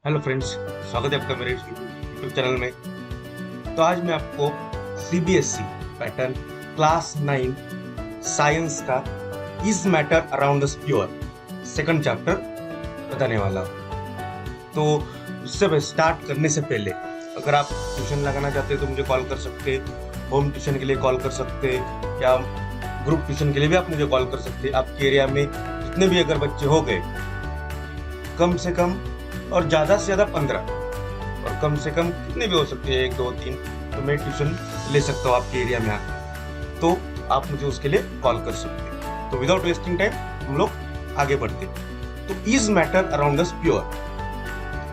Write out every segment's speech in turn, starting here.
Hello friends, स्वागत है आपका मेरे यूट्यूब चैनल में। तो आज मैं आपको सीबीएसई पैटर्न क्लास 9 साइंस का is matter around the pure second chapter बताने वाला हूँ। तो उससे स्टार्ट करने से पहले अगर आप ट्यूशन लगाना चाहते हैं तो मुझे कॉल कर सकते, होम ट्यूशन के लिए कॉल कर सकते, या ग्रुप ट्यूशन के लिए भी आप मुझे कॉल कर सकते। आपके एरिया में जितने भी अगर बच्चे हो गए, कम से कम और ज्यादा से ज्यादा 15, और कम से कम कितने भी हो सकते हैं, 1 2 3, तो मैं ट्यूशन ले सकता हूँ आपके एरिया में आकर। तो आप मुझे उसके लिए कॉल कर सकते हैं। तो विदाउट वेस्टिंग टाइम हम लोग आगे बढ़ते हैं। तो is matter around the pure,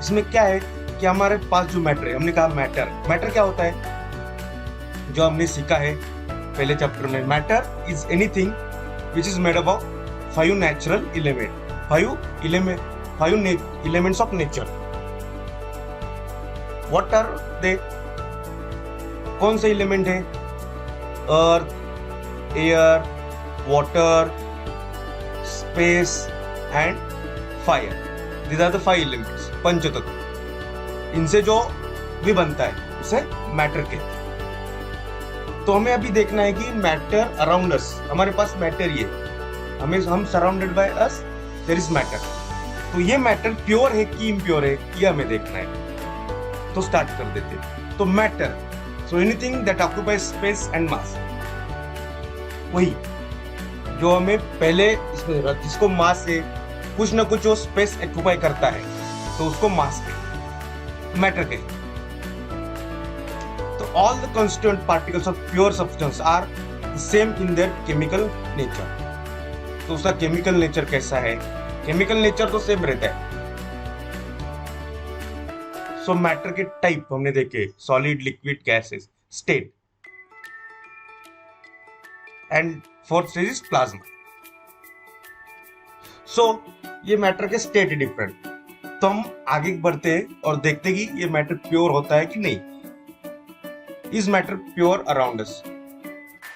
इसमें क्या है कि हमारे पास जो मैटर है, हमने कहा मैटर क्या होता है, जो हमने सीखा है पहले चैप्टर में। Matter is anything which is made up of 5 natural element, 5 elements of nature. What are they? कौन से एलिमेंट है? Earth, air, water, space and fire. These are the 5 elements, पंचतत्व। इनसे जो भी बनता है उसे मैटर कहते हैं। तो हमें अभी देखना है कि मैटर अराउंड अस, हमारे पास मैटर ही है, हम surrounded by us, there is matter. तो ये मैटर प्योर है कि इम्प्योर है, ये हमें देखना है। तो स्टार्ट कर देते हैं। तो matter, so anything that occupies space and mass, वही जो हमें पहले इसमें, जिसको मास है, कुछ ना कुछ वो स्पेस ऑक्युपाई करता है, तो उसको मास कहते, मैटर कहते। तो all the constituent particles of pure substance are same in their chemical nature. तो उसका केमिकल नेचर कैसा है? केमिकल नेचर तो सेम रहता है। सो मैटर के टाइप हमने देखे, solid, liquid, gases, state, and fourth stage is plasma. So ये मैटर के स्टेट डिफरेंट। तो हम आगे बढ़ते हैं और देखते हैं कि ये मैटर प्योर होता है कि नहीं। Is matter pure around us?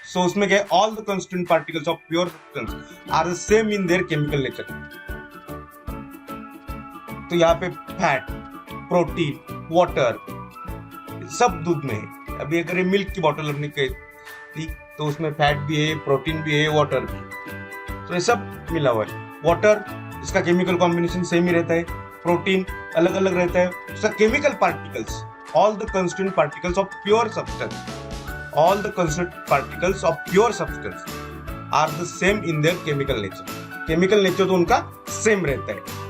So उसमें क्या है? All the constituent particles of pure substance are the same in their chemical nature. तो यहाँ पे फैट, प्रोटीन, वाटर सब दूध में है। अभी अगर ये मिल्क की बोतल हमने कही तो उसमें फैट भी है, प्रोटीन भी है, वाटर भी है। तो ये सब मिला हुआ है। वाटर, इसका केमिकल कॉम्बिनेशन सेम ही रहता है, प्रोटीन अलग अलग रहता है। उसका chemical particles, all the constituent particles of pure substance, all the constituent particles of pure substance are the same in their chemical nature. Chemical nature तो उनका सेम रहता है।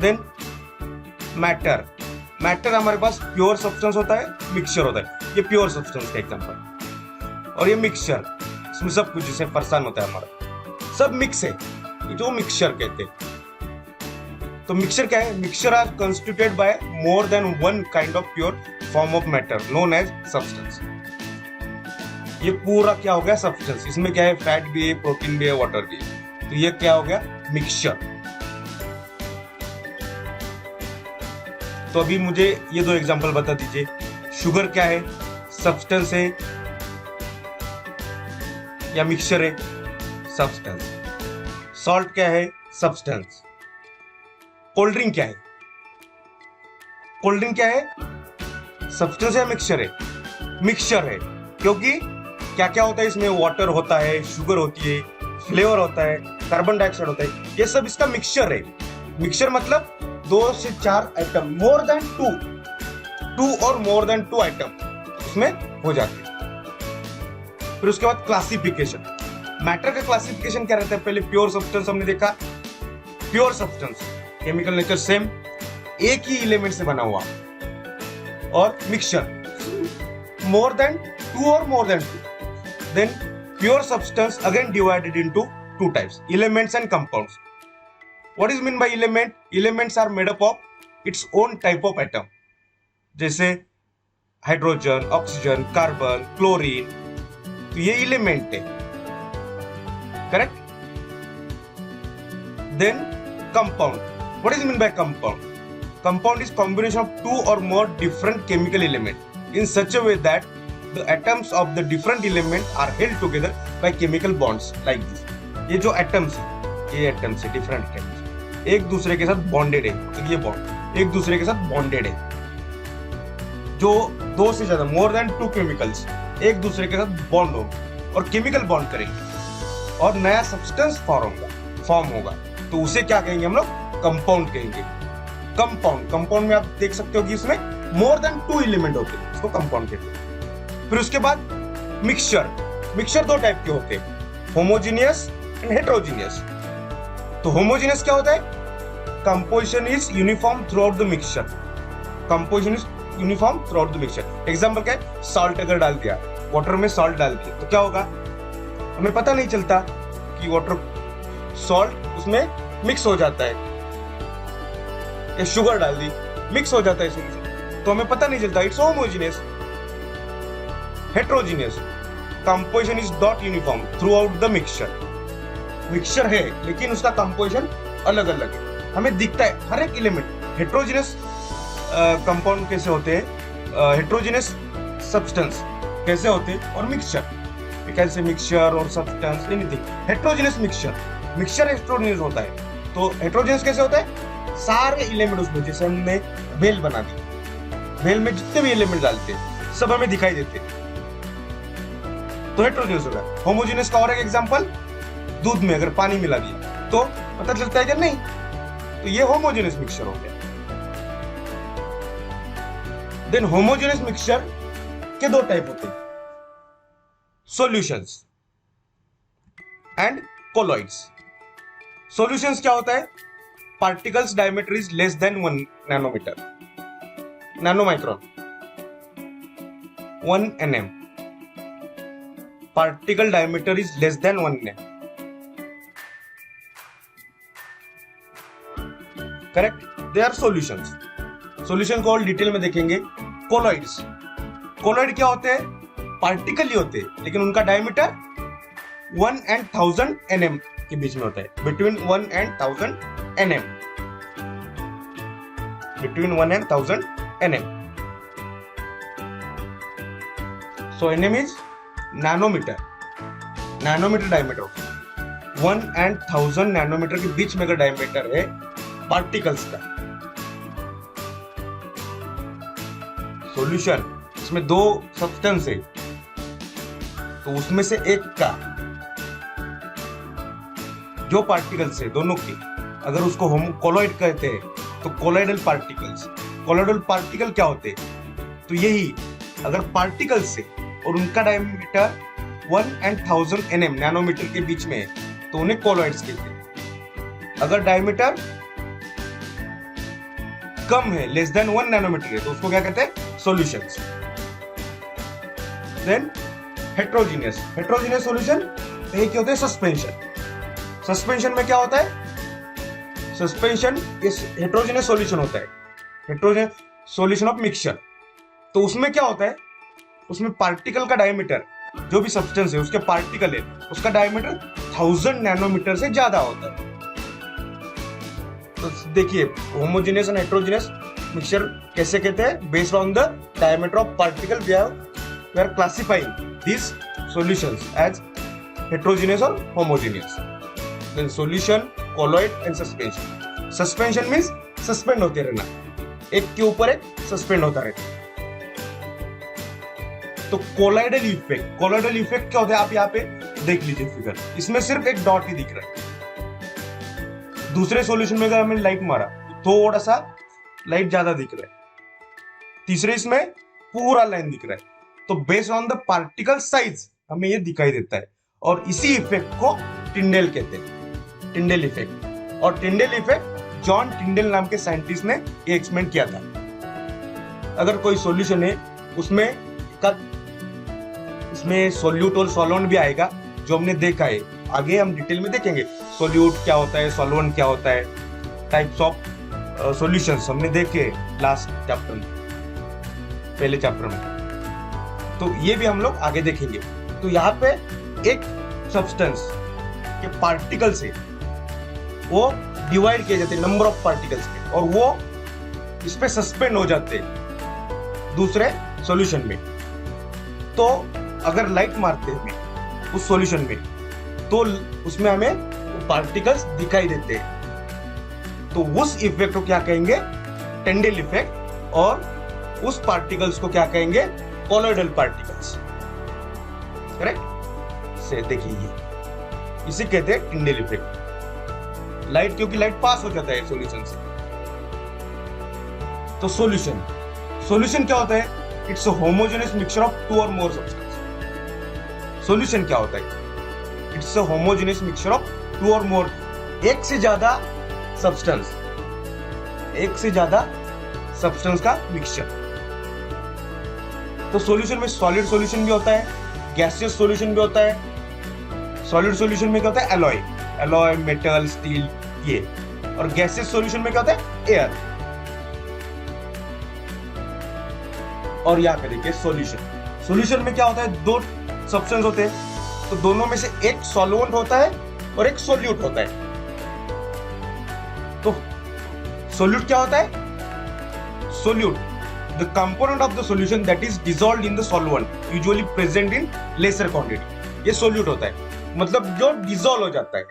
Then matter, matter हमारे पास प्योर सब्सटेंस होता है, mixture होता है। ये प्योर सब्सटेंस का एग्जांपल। और ये मिक्सचर, इसमें सब कुछ, जैसे फरसान होता है हमारा, सब मिक्स है, ये जो मिक्सचर कहते हैं। तो मिक्सचर क्या है? Mixture are constituted by more than one kind of pure form of matter known as substance. ये पूरा क्या हो गया? सब्सटेंस। इसमें क्या है? फैट भी है, प्रोटीन भी है, वाटर भी है। तो ये क्या हो गया? मिक्सचर। तो अभी मुझे ये 2 एग्जांपल बता दीजिए। शुगर क्या है? सब्सटेंस है या मिक्सचर है? सब्सटेंस। सॉल्ट क्या है? सब्सटेंस। कोल्ड ड्रिंक क्या है? कोल्ड ड्रिंक क्या है? सब्सटेंस है, मिक्सचर है? मिक्सचर है, क्योंकि क्या क्या होता है इसमें? वाटर होता है, शुगर होती है, फ्लेवर होता है, कार्बन डाइऑक्साइड होता है, ये सब इसका मिक्सचर है। मिक्सचर मतलब 2 से 4 आइटम, मोर देन 2 और मोर देन 2 आइटम उसमें हो जाते हैं। फिर उसके बाद क्लासिफिकेशन। मैटर का क्लासिफिकेशन क्या रहता है? पहले प्योर सब्सटेंस हमने देखा। Pure substance, chemical nature same, एक ही एलिमेंट से बना हुआ। और मिक्सचर मोर देन 2 और more than 2। Then pure substance again divided into 2 types, elements and compounds. What is mean by element? Elements are made up of its own type of atom, जैसे hydrogen, oxygen, carbon, chlorine. तो ये element है, correct? Then compound, what is mean by compound? Compound is combination of 2 or more different chemical elements in such a way that the atoms of the different element are held together by chemical bonds like this. ये जो atoms है, ये atoms है, different atoms। एक दूसरे के साथ bonded है, तो ये बॉन्ड एक दूसरे के साथ बॉन्डेड है। जो दो से ज्यादा मोर देन टू केमिकल्स एक दूसरे के साथ बॉन्ड होंगे और केमिकल बॉन्ड करेंगे और नया सब्सटेंस फॉर्म होगा, तो उसे क्या कहेंगे हम लोग? कंपाउंड कहेंगे। कंपाउंड में आप देख सकते हो कि इसमें मोर देन टू एलिमेंट होते हैं, इसको कंपाउंड कहते हैं। फिर उसके बाद मिक्सचर दो टाइप के होते हैं, होमोजीनियस एंड हेटेरोजीनियस। तो होमोजीनियस क्या होता है? Composition is uniform through out the mixture. Composition is uniform through out the mixture. Example क्या है? सॉल्ट अगर डाल दिया, वाटर में सॉल्ट डाल दिया, तो क्या होगा? हमें पता नहीं चलता कि वाटर सॉल्ट उसमें मिक्स हो जाता है, या शुगर डाल दी मिक्स हो जाता है सॉल्यूशन, तो हमें पता नहीं चलता। It's homogeneous. Heterogeneous, composition is not uniform through out the mixture है लेकिन उसका कंपोजिशन अलग अलग है, हमें दिखता है हर एक एलिमेंट। हेटेरोजीनियस कंपाउंड कैसे होते हैं, हेटेरोजीनियस सब्सटेंस कैसे होते हैं, और मिक्सचर कैसे, मिक्सचर और substance anything. Heterogeneous mixture heterogeneous होता है। तो हेटेरोजीनियस कैसे होता है? सारे एलिमेंट उसमें, जैसे हमने भेल बना दी, भेल में जितने भी एलिमेंट डालते हैं सब हमें दिखाई देते हैं, तो हेटेरोजीनियस होगा। होमोजीनियस का और एक एग्जांपल, दूध में अगर पानी मिला दिया तो पता चलता है कि नहीं, तो ये होमोजीनियस मिक्सचर हो गया। देन होमोजेनियस मिक्सचर के दो टाइप होते हैं, सॉल्यूशंस एंड कोलॉइड्स। सॉल्यूशंस क्या होता है? Particles diameter is less than 1 nanomicron 1 nm। Particle diameter is less than 1 nm, correct? They are solutions. Solution को और डिटेल में देखेंगे। कोलॉइड्स, कोलॉइड क्या होते हैं? पार्टिकल ही होते हैं लेकिन उनका डायमीटर 1 and 1000 nm के बीच में होता है, between 1 and 1000 nm, between 1 and 1000 nm। So nm is nanometre diameter होता है। 1 and 1000 नैनोमीटर के बीच में अगर डायमीटर है पार्टिकल्स का। सॉल्यूशन, इसमें दो सब्सटेंस है तो उसमें से एक का जो पार्टिकल्स है दोनों की, अगर उसको हम कोलॉइड कहते हैं तो कोलॉइडल पार्टिकल क्या होते हैं? तो यही, अगर पार्टिकल्स से और उनका डायमीटर 1 and 1000 nm नैनोमीटर के बीच में है तो उन्हें कोलॉइड्स कहते हैं। अगर डायमीटर कम है, लेस देन 1 नैनोमीटर है, तो उसको क्या कहते हैं? सॉल्यूशंस। देन हेटेरोजीनियस सॉल्यूशन एक होते हैं सस्पेंशन में क्या होता है? सस्पेंशन इस हेटेरोजीनियस सॉल्यूशन होता है, हेटेरोजीनियस सॉल्यूशन ऑफ मिक्सचर। तो उसमें क्या होता है? उसमें पार्टिकल का डायमीटर, जो भी सब्सटेंस है उसके पार्टिकल है, उसका डायमीटर 1000 नैनोमीटर से ज्यादा होता है। तो देखिए, होमोजेनियस एंड हेटेरोजेनियस मिक्सचर कैसे कहते हैं? Based on the diameter of particle we are classifying this solutions as heterogeneous और homogeneous. Then solution, colloid and suspension. Suspension means suspend होते रहना, एक के ऊपर एक सस्पेंड होता रहता। तो कोलॉइडल इफेक्ट क्या होता है? आप यहाँ पे देख लीजिए फिगर, इसमें सिर्फ एक डॉट ही दिख रहा है। दूसरे सॉल्यूशन में अगर हमने लाइट मारा तो थोड़ा सा लाइट ज्यादा दिख रहा है, तीसरे इसमें पूरा लाइन दिख रहा है। तो based on the particle size हमें ये दिखाई देता है, और इसी इफेक्ट को टिंडेल कहते हैं, टिंडेल इफेक्ट। और टिंडेल इफेक्ट जॉन टिंडेल नाम के साइंटिस्ट ने ये एक्सपेरिमेंट किया था। अगर कोई सॉल्यूशन है उसमें सोल्यूट और सॉल्वेंट भी आएगा, जो हमने देखा है, आगे हम डिटेल में देखेंगे सोल्यूट क्या होता है, सॉल्वेंट क्या होता है, टाइप्स ऑफ सॉल्यूशंस हमने देखे लास्ट चैप्टर में, पहले चैप्टर में। तो ये भी हम लोग आगे देखेंगे। तो यहाँ पे एक सब्सटेंस के पार्टिकल से वो डिवाइड किए जाते हैं नंबर ऑफ पार्टिकल्स में, और वो इस पे सस्पेंड हो जाते हैं दूसरे सॉल्यूशन में। तो अगर लाइट मारते हैं उस सॉल्यूशन में तो उसमें हमें पार्टिकल्स दिखाई देते हैं। तो उस इफेक्ट को क्या कहेंगे, टिंडल इफेक्ट, और उस पार्टिकल्स को क्या कहेंगे, कोलॉइडल पार्टिकल्स। करेक्ट से देखिए ये इसे कहते हैं टिंडल इफेक्ट। लाइट, क्योंकि लाइट पास हो जाता है सॉल्यूशन से। तो सॉल्यूशन क्या होता है, it's a homogeneous mixture of two और मोर सब्सटेंस। सॉल्यूशन क्या होता है, it's a homogeneous mixture of two और मोर, एक से ज्यादा सब्सटेंस, एक से ज्यादा सब्सटेंस का मिक्सचर। तो सॉल्यूशन में सॉलिड सॉल्यूशन भी होता है, गैसियस सॉल्यूशन भी होता है। सॉलिड सॉल्यूशन में क्या होता है, एलॉय, मेटल, स्टील ये, और गैसियस सॉल्यूशन में क्या होता है, एयर। और यहाँ पे देखिए सॉल्यूशन में क्या होता है, दो सब्सटेंस होते हैं, तो दोनों में से एक सॉल्वेंट होता है और एक सोल्यूट होता है। तो सोल्यूट क्या होता है, solute the component of the solution that is dissolved in the solvent usually present in laser quantity, ये सोल्यूट होता है, मतलब जो डिसॉल्व हो जाता है।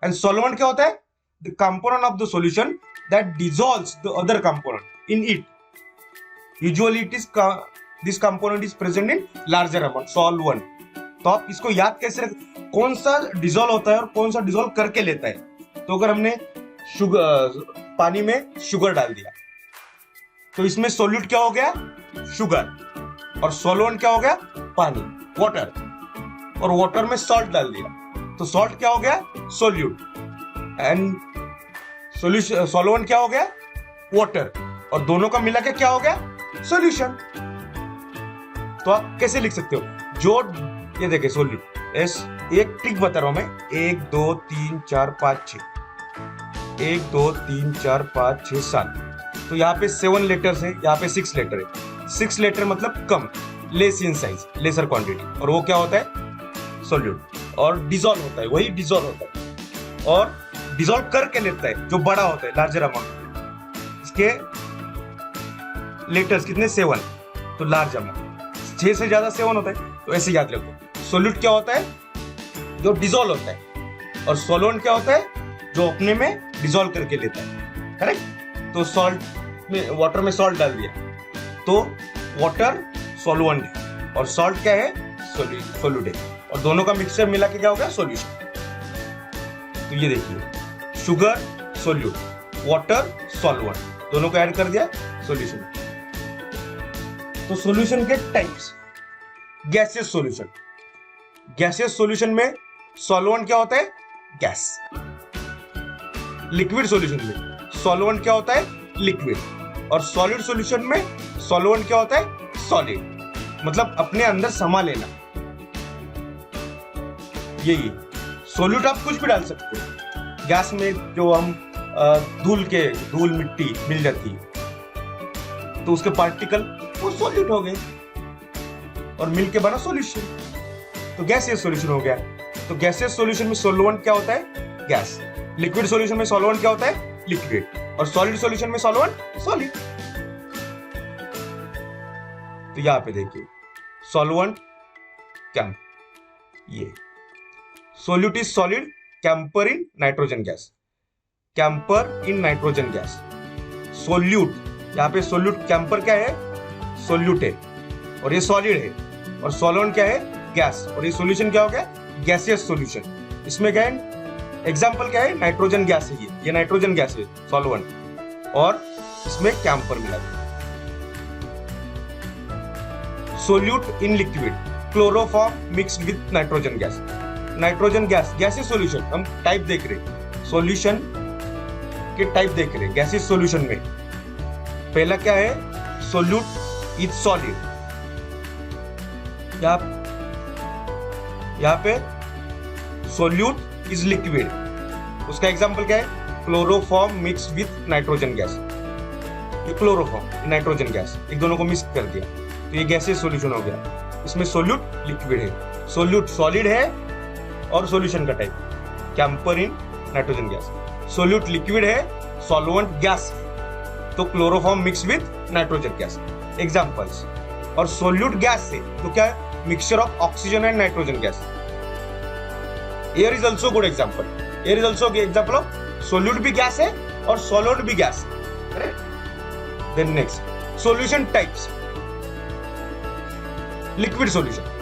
एंड सॉल्वेंट क्या होता है, the component of the solution that dissolves the other component in it, usually it is this component is present in larger amount, solvent. तो आप इसको याद कैसे रख, कौन सा डिसॉल्व होता है और कौन सा डिसॉल्व करके लेता है। तो अगर हमने पानी में शुगर डाल दिया, तो इसमें सोल्यूट क्या हो गया, शुगर, और सॉल्वेंट क्या हो गया, पानी, वाटर, और वाटर में सॉल्ट डाल दिया, तो सॉल्ट क्या हो गया, सोल्यूट, एंड सॉल्वेंट क्या हो गया, वाटर, और दोनों का मिला के क्या हो गया, सॉल्यूशन। तो आप कैसे लिख सकते हो, जो ये देखिए सोल्यूट, एक ट्रिक बता रहा हूं मैं, 1 2 3 4 5 6, 1 2 3 4 5 6 7, तो यहाँ पे 7 लेटर्स है, यहाँ पे 6 लेटर है। 6 लेटर मतलब कम, less in size, lesser quantity, और वो क्या होता है, सोल्यूट, और डिसॉल्व होता है, वही डिसॉल्व होता है, और डिसॉल्व करके लेता है जो बड़ा होता है, लार्जर अमाउंट। इसके लेटर्स कितने, 7, तो लार्ज अमाउंट, 6 से ज्यादा 7 होता है, तो ऐसे याद रखो। सोल्यूट क्या होता है, जो डिसॉल्व होता है, और सॉल्वेंट क्या होता है, जो अपने में डिसॉल्व करके लेता है। करेक्ट। तो सॉल्ट में, वाटर में सॉल्ट डाल दिया, तो वाटर सॉल्वेंट है, और सॉल्ट क्या है, सोल्यूट है, और दोनों का मिक्सचर मिला के क्या होगा, सॉल्यूशन। तो ये देखिए, शुगर सोल्यूट, वाटर सॉल्वेंट, दोनों को ऐड कर दिया, सॉल्यूशन। तो सॉल्यूशन के types, gaseous solution, gaseous solution में सॉल्वेंट क्या होता है, गैस। लिक्विड सॉल्यूशन में सॉल्वेंट क्या होता है, लिक्विड, और सॉलिड सॉल्यूशन में सॉल्वेंट क्या होता है, सॉलिड, मतलब अपने अंदर समा लेना। यही सॉल्यूट आप कुछ भी डाल सकते हो, गैस में जो हम धूल मिट्टी मिल जाती है, तो उसके पार्टिकल वो सॉल्यूट हो गए और मिलके बना सॉल्यूशन, तो गैसियस सॉल्यूशन हो गया। तो गैसियस सॉल्यूशन में सॉल्वेंट क्या होता है, गैस। लिक्विड सॉल्यूशन में सॉल्वेंट क्या होता है, लिक्विड, और सॉलिड सॉल्यूशन में सॉल्वेंट, सॉलिड। तो यहां पे देखिए, सॉल्वेंट कैंप, ये solute is solid, camper in nitrogen gas, camper in nitrogen gas. Solute, यहाँ पे सोल्यूट, कैंपर क्या है, सोल्यूट है, और ये सॉलिड है, और सॉल्वेंट क्या है, गैस, और ये सॉल्यूशन क्या हो गया, गैसियस सॉल्यूशन। इसमें क्या है, एग्जांपल क्या है, नाइट्रोजन गैस है, ये नाइट्रोजन गैस है, सॉल्वेंट, और इसमें कैंपर मिला है। Solute in liquid, chloroform mixed with nitrogen gas, nitrogen gas, gaseous solution. हम टाइप देख रहे, सॉल्यूशन के टाइप देख रहे, गैसियस सॉल्यूशन में पहला क्या है, सोल्यूट इज सॉलिड, यहाँ पे सोल्यूट इज लिक्विड, उसका एग्जांपल क्या है, chloroform mix with nitrogen gas, ये क्लोरोफॉर्म, नाइट्रोजन गैस, एक दोनों को मिक्स कर दिया, तो ये गैसियस सॉल्यूशन हो गया। इसमें सोल्यूट लिक्विड है, सोल्यूट सॉलिड है, और सॉल्यूशन का type camphor in nitrogen gas, solute liquid है, सॉल्वेंट गैस, तो chloroform mix with nitrogen gas, examples. और सोल्यूट गैस से तो क्या है, mixture of oxygen and nitrogen gas. Air is also good example, air is also example of solute भी gas है और सॉलिड भी गैस है, correct? Then next solution types, liquid solution.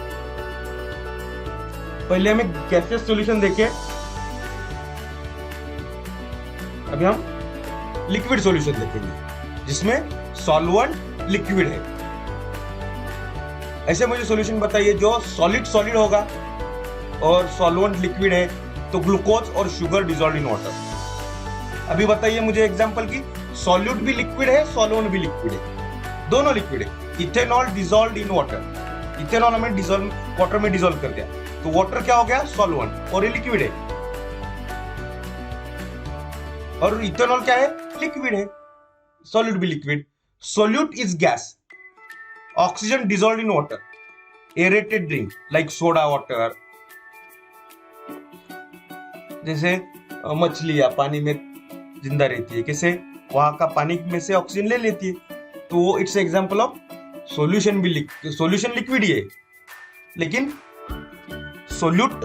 पहले हमें गैसियस सॉल्यूशन देखे, अभी हम लिक्विड सॉल्यूशन देखेंगे जिसमें सॉल्वेंट लिक्विड है। ऐसे मुझे सॉल्यूशन बताइए जो सॉलिड सॉलिड होगा और सॉल्वेंट लिक्विड है, तो ग्लूकोज और शुगर डिसॉल्व इन वाटर। अभी बताइए मुझे एग्जांपल की, सॉल्यूट भी लिक्विड है, सॉल्वेंट भी लिक्विड है, दोनों लिक्विड है। Ethanol dissolve in water, ethanol हमें डिसॉल्व वाटर में डिसॉल्व कर दिया, तो वाटर क्या हो गया? सॉल्वेंट, और ये लिक्विड है। और इथेनॉल क्या है? लिक्विड है, सॉलिड भी liquid. Solute is gas, oxygen dissolve in water, aerated drink like soda water, जैसे मछलियां पानी में जिंदा रहती है, कैसे? वहां का पानी में से ऑक्सीजन ले लेती है, तो इट्स एग्जांपल ऑफ सॉल्यूशन भी सॉल्यूशन लिक्विड ही है, लेकिन सोल्यूट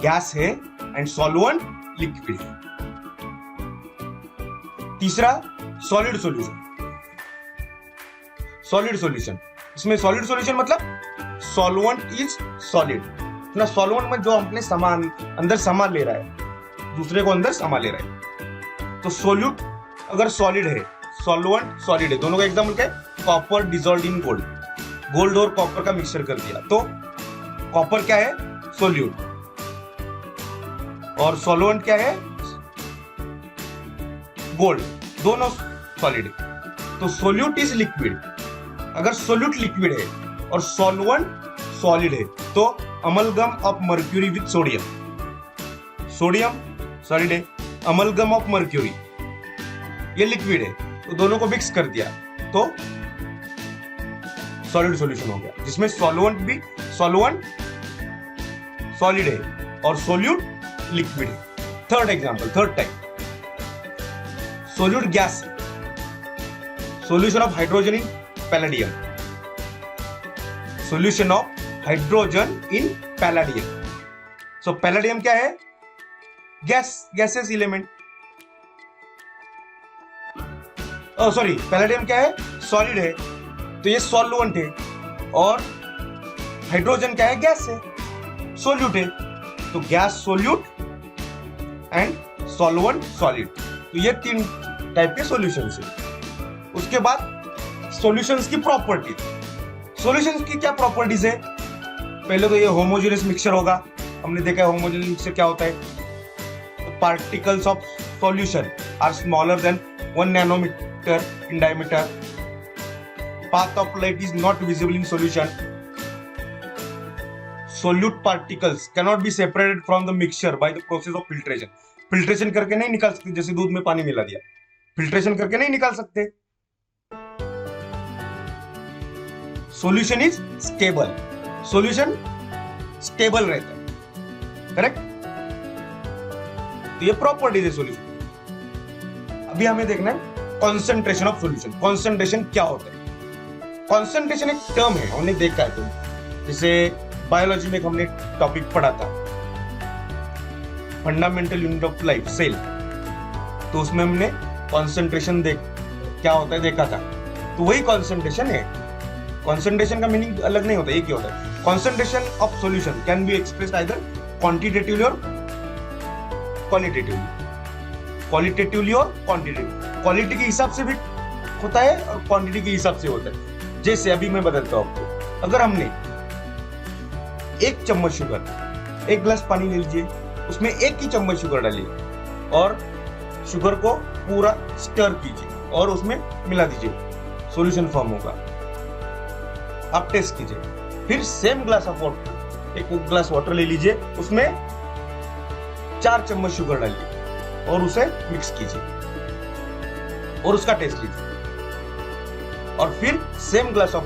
गैस है एंड सॉल्वेंट लिक्विड है। तीसरा सॉलिड सॉल्यूशन, सॉलिड सॉल्यूशन, इसमें सॉलिड सॉल्यूशन मतलब सॉल्वेंट इज सॉलिड ना, सॉल्वेंट में जो अपने सामान अंदर समा ले रहा है, दूसरे को अंदर समा ले रहा है। तो सोल्यूट अगर सॉलिड है, सॉल्वेंट सॉलिड है, दोनों का एग्जांपल क्या है? Copper dissolve in gold, gold और कॉपर का मिक्सचर कर दिया, तो कॉपर क्या है? सोल्यूट, और सॉल्वेंट क्या है? गोल्ड, दोनों सॉलिड है। तो सोल्यूट इज लिक्विड, अगर सोल्यूट लिक्विड है और सॉल्वेंट सॉलिड है, तो amalgam of mercury with sodium, sodium solid है, अमलगम ऑफ मर्क्यूरी ये लिक्विड है, तो दोनों को मिक्स कर दिया तो सॉलिड सॉल्यूशन हो गया, जिसमें सॉल्वेंट भी सॉल्वेंट सॉलिड है और सोल्यूट लिक्विड है। Third example, third type solute gas, solution of hydrogen in palladium, solution of hydrogen in palladium. So palladium क्या है? Gas, gases element. Sorry, palladium क्या है? सॉलिड है, तो ये सॉल्वेंट है, और हाइड्रोजन क्या है? गैस है, सोल्यूट है, तो gas solute and solvent solid. तो ये तीन टाइप के सॉल्यूशंस है। उसके बाद सॉल्यूशंस की प्रॉपर्टी, सॉल्यूशंस की क्या प्रॉपर्टीज है? पहले तो ये होमोजेनियस मिक्सचर होगा, हमने देखा है होमोजेनियस मिक्सचर क्या होता है? Particles of solution are smaller than 1 nanometer in diameter, path of light is not visible in solution, solute particles cannot be separated from the mixture by the process of filtration, filtration करके नहीं निकाल सकते, जैसे दूध में पानी मिला दिया, फिल्ट्रेशन करके नहीं निकाल सकते। Solution is stable, solution stable रहता है, करेक्ट? तो ये प्रॉपर्टीज है सॉल्यूशन। अभी हमें देखना है कॉन्सेंट्रेशन ऑफ सॉल्यूशन। कॉन्सेंट्रेशन क्या होता है? कॉन्सेंट्रेशन एक टर्म है, हमने देखा है, तो जैसे बायोलॉजी में हमने टॉपिक पढ़ा था, fundamental unit of life, cell, तो उसमें हमने कॉन्सेंट्रेशन क्या होता है देखा था, तो वही कॉन्सेंट्रेशन है। कॉन्सेंट्रेशन का मीनिंग अलग नहीं होता, एक ही होता है। Concentration of solution can be expressed either quantitatively और क्वालिटेटिवली, क्वालिटेटिवली और क्वांटिटेटिवली। क्वालिटी के हिसाब से भी होता है और क्वांटिटी के हिसाब से होता है। जैसे अभी मैं बताता हूं आपको, अगर हमने 1 चम्मच शुगर, 1 गिलास पानी ले लीजिए, उसमें 1 ही चम्मच शुगर डालिए और शुगर को पूरा स्टर कीजिए और उसमें मिला दीजिए, सॉल्यूशन फॉर्म होगा। आप टेस्ट कीजिए। फिर सेम ग्लास ऑफ वाटर, 1 गिलास वाटर ले लीजिए, उसमें 4 चम्मच शुगर डालिए और उसे मिक्स कीजिए और उसका टेस्ट लीजिए। और फिर सेम ग्लास ऑफ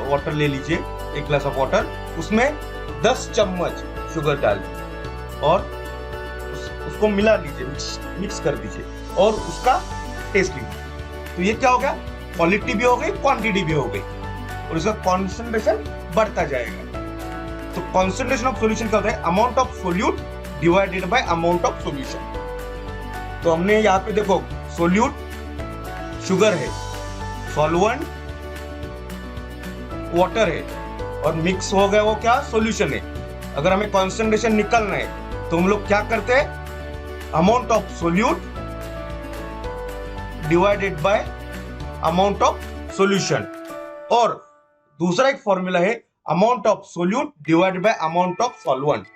वाटर ले लीजिए, 1 गिलास ऑफ वाटर, उसमें 10 चम्मच शुगर डाल दीजिए और उसको मिला लीजिए, मिक्स कर दीजिए और उसका टेस्ट लीजिए। तो ये क्या हो गया? क्वालिटी भी हो गई, क्वांटिटी भी हो गई और इसका कॉन्सेंट्रेशन बढ़ता जाएगा। तो कॉन्सेंट्रेशन ऑफ सॉल्यूशन क्या होता है? Amount of solute divided by amount of solution. तो हमने यहाँ पे देखो सोल्यूट शुगर है, सॉल्वेंट वाटर है, और मिक्स हो गया वो क्या सॉल्यूशन है। अगर हमें कॉन्सेंट्रेशन निकालना है तो हम लोग क्या करते हैं, amount of solute divided by amount of solution, और दूसरा एक फॉर्मूला है amount of solute divided by amount of solvent.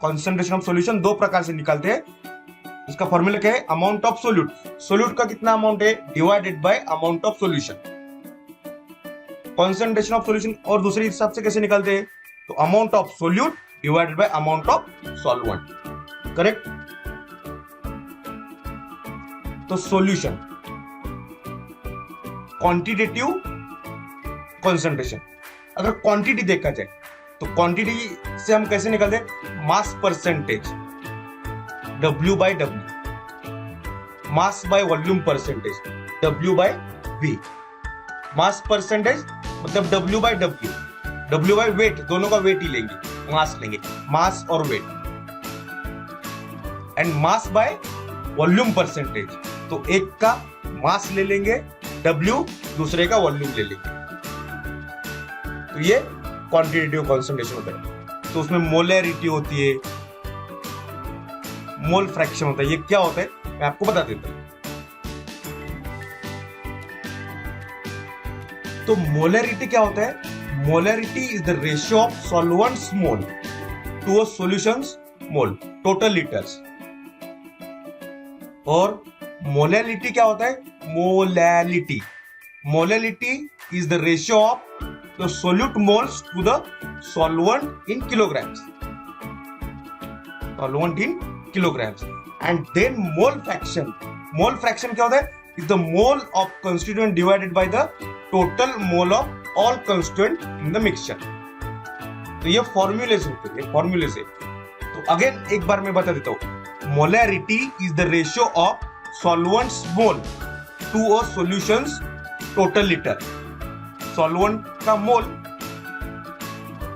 Concentration of solution दो प्रकार से निकालते हैं, इसका फॉर्मूला क्या है, अमाउंट ऑफ सोल्यूट, सोल्यूट का कितना अमाउंट है divided by amount of solution. Concentration of solution और दूसरे हिसाब से कैसे निकालते हैं, तो amount of solute divided by amount of solvent, correct. तो सॉल्यूशन क्वांटिटेटिव कॉन्सेंट्रेशन, अगर क्वांटिटी देखा जाए तो क्वांटिटी से हम कैसे निकालते हैं, mass percentage W by W, mass by volume percentage W by V, mass percentage मतलब W by W, W by weight, दोनों का वेट ही लेंगे, मास लेंगे, मास और weight, and mass by volume percentage, तो एक का मास ले लेंगे W, दूसरे का वॉल्यूम ले लेंगे, तो ये क्वांटिटेटिव कॉन्सेंट्रेशन होता है। तो उसमें मोलैरिटी होती है, मोल फ्रैक्शन होता है, ये क्या होता है मैं आपको बता देता हूं। तो मोलैरिटी क्या होता है, molarity is the ratio of solvents mole to a solutions mole, total litres. और मोलैलिटी क्या होता है, molality, molality is the ratio of the solute moles to the solvent in kilograms, solvent in kilograms, and then mole fraction, mole fraction क्या होता है, is the mole of constituent divided by the total mole of all constituent in the mixture। तो ये formulas होते हैं, फॉर्मूले से। तो अगेन एक बार मैं बता देता हूँ, molarity is the ratio of solvents mole to a solutions total litre, solvent का मोल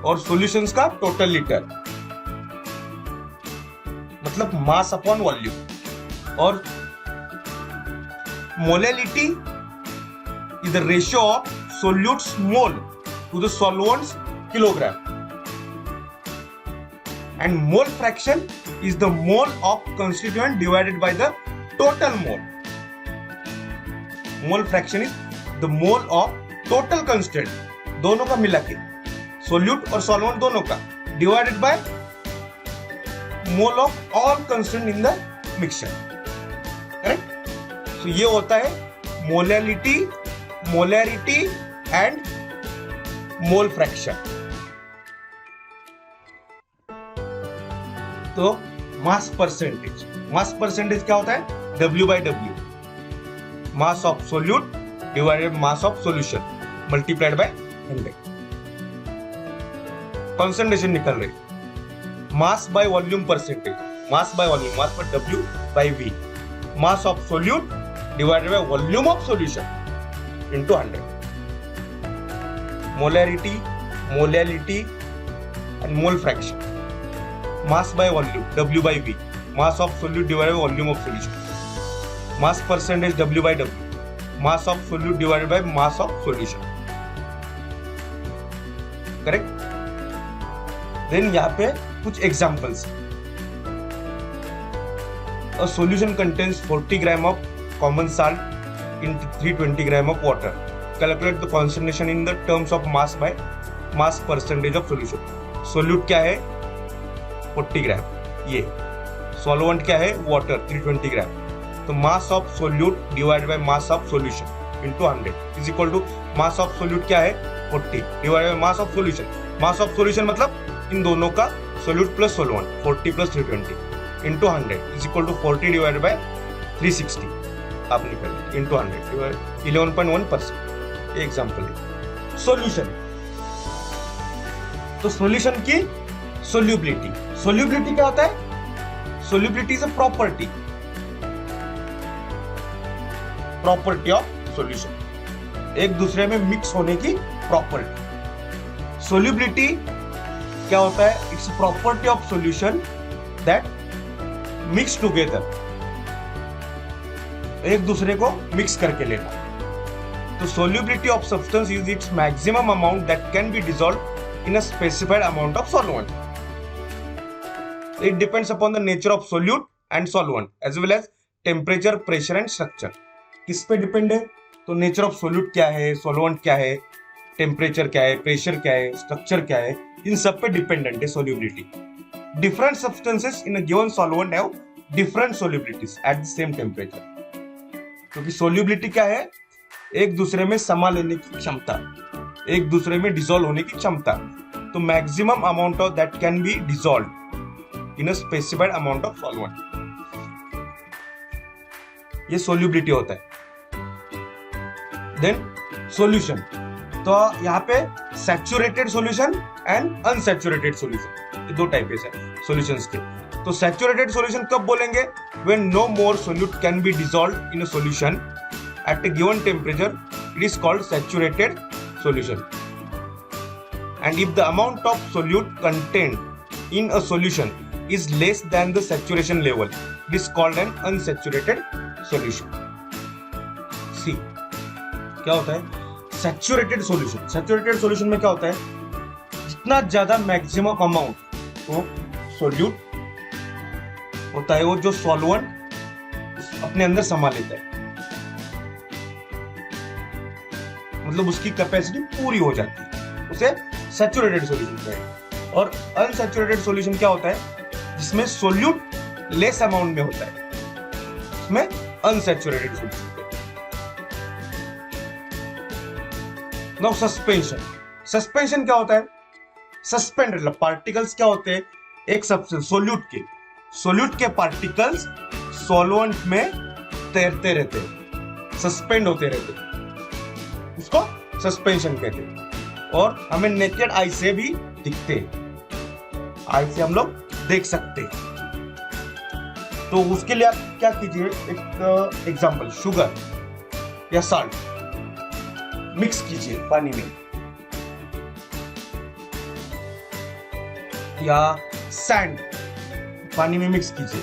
और सॉल्यूशंस का टोटल लीटर, मतलब मास अपॉन वॉल्यूम। और molality is the ratio of solutes mole to the solvents kilogram, and mole fraction is the mole of constituent divided by the total mole. Mole fraction is the mole of total constituent, दोनों का मिला के, solute और solvent दोनों का, divided by mole of all constituent in the mixture, correct. तो ये होता है molality, molarity and mole fraction. तो मास परसेंटेज, मास परसेंटेज क्या होता है, W by W, mass of solute divided mass of solution multiplied by 100। Concentration निकल रही, mass by volume percentage, mass by volume, mass per W by V, mass of solute divided by volume of solution into 100। Molarity, molality and mole fraction, mass by volume W by V, mass of solute divided by volume of solution, mass percentage W by W, mass of solute divided by mass of solution, correct. Then यहाँ पे कुछ examples, a solution contains 40 gram of common salt in 320 gram of water, calculate the concentration in the terms of mass by mass percentage of solution। Solute क्या है 40 ग्राम, ये solvent क्या है water 320 gram, तो mass of solute divide by mass of solution into 100 is equal to mass of solute क्या है 40 divide by mass of solution, mass of solution मतलब इन दोनों का सोल्यूट प्लस सॉल्वेंट 40 प्लस 320 into 100 is equal to 40 divided by 360, आप निकालिए into 100 11.1%। Example है सॉल्यूशन। तो सॉल्यूशन की सोल्यूबिलिटी, सोल्यूबिलिटी क्या होता है, solubility is a property, property of solution, एक दूसरे में मिक्स होने की प्रॉपर्टी। सोल्यूबिलिटी क्या होता है, it's property of solution that mix together, एक दूसरे को मिक्स करके लेना। तो solubility of substance is its maximum amount that can be dissolved in a specified amount of solvent. It depends upon the nature of solute and solvent as well as temperature, pressure and structure. किस पे depend है? तो nature of solute क्या है, solvent क्या है, temperature क्या है, प्रेशर क्या है, स्ट्रक्चर क्या है, इन सब पे डिपेंडेंट है solubility. Different substances in a given solvent have different solubilities at the same temperature. क्योंकि सोल्यूबिलिटी क्या है? एक दूसरे में समा लेने की क्षमता, एक दूसरे में डिसॉल्व होने की क्षमता। तो maximum amount of that can be dissolve in a specified amount of solvent, ये सोल्यूबिलिटी होता है। देन सॉल्यूशन, तो यहाँ पे saturated solution and unsaturated solution, ये दो टाइप है सॉल्यूशंस के। तो सैचुरेटेड सॉल्यूशन कब बोलेंगे? When no more solute can be dissolved in a solution at a given temperature, it is called saturated solution. And if the amount of solute contained in a solution is less than the saturation level, it is called an unsaturated solution. See, क्या होता है saturated solution? Saturated solution में क्या होता है? जितना ज्यादा maximum amount तो सोल्यूट होता है, वो जो सॉल्वेंट अपने अंदर समा लेता है, मतलब उसकी कैपेसिटी पूरी हो जाती है, उसे सैचुरेटेड सॉल्यूशन कहते हैं। और अनसैचुरेटेड सॉल्यूशन क्या होता है? जिसमें सोल्यूट लेस अमाउंट में होता है, इसमें अनसैचुरेटेड सॉल्यूशन कहते हैं। नाउ सस्पेंशन, सस्पेंशन क्या होता है? सस्पेंड मतलब पार्टिकल्स क्या होते हैं? एक सब्सटेंस सोल्यूट के पार्टिकल्स सॉल्वेंट में तैरते रहते हैं, सस्पेंड होते रहते हैं, उसको सस्पेंशन कहते हैं। और हमें नेकेड आई से भी दिखते हैं, आई से हम लोग देख सकते हैं। तो उसके लिए आप क्या कीजिए, एक एग्जांपल, शुगर या साल्ट मिक्स कीजिए पानी में, या सैंड पानी में मिक्स कीजिए,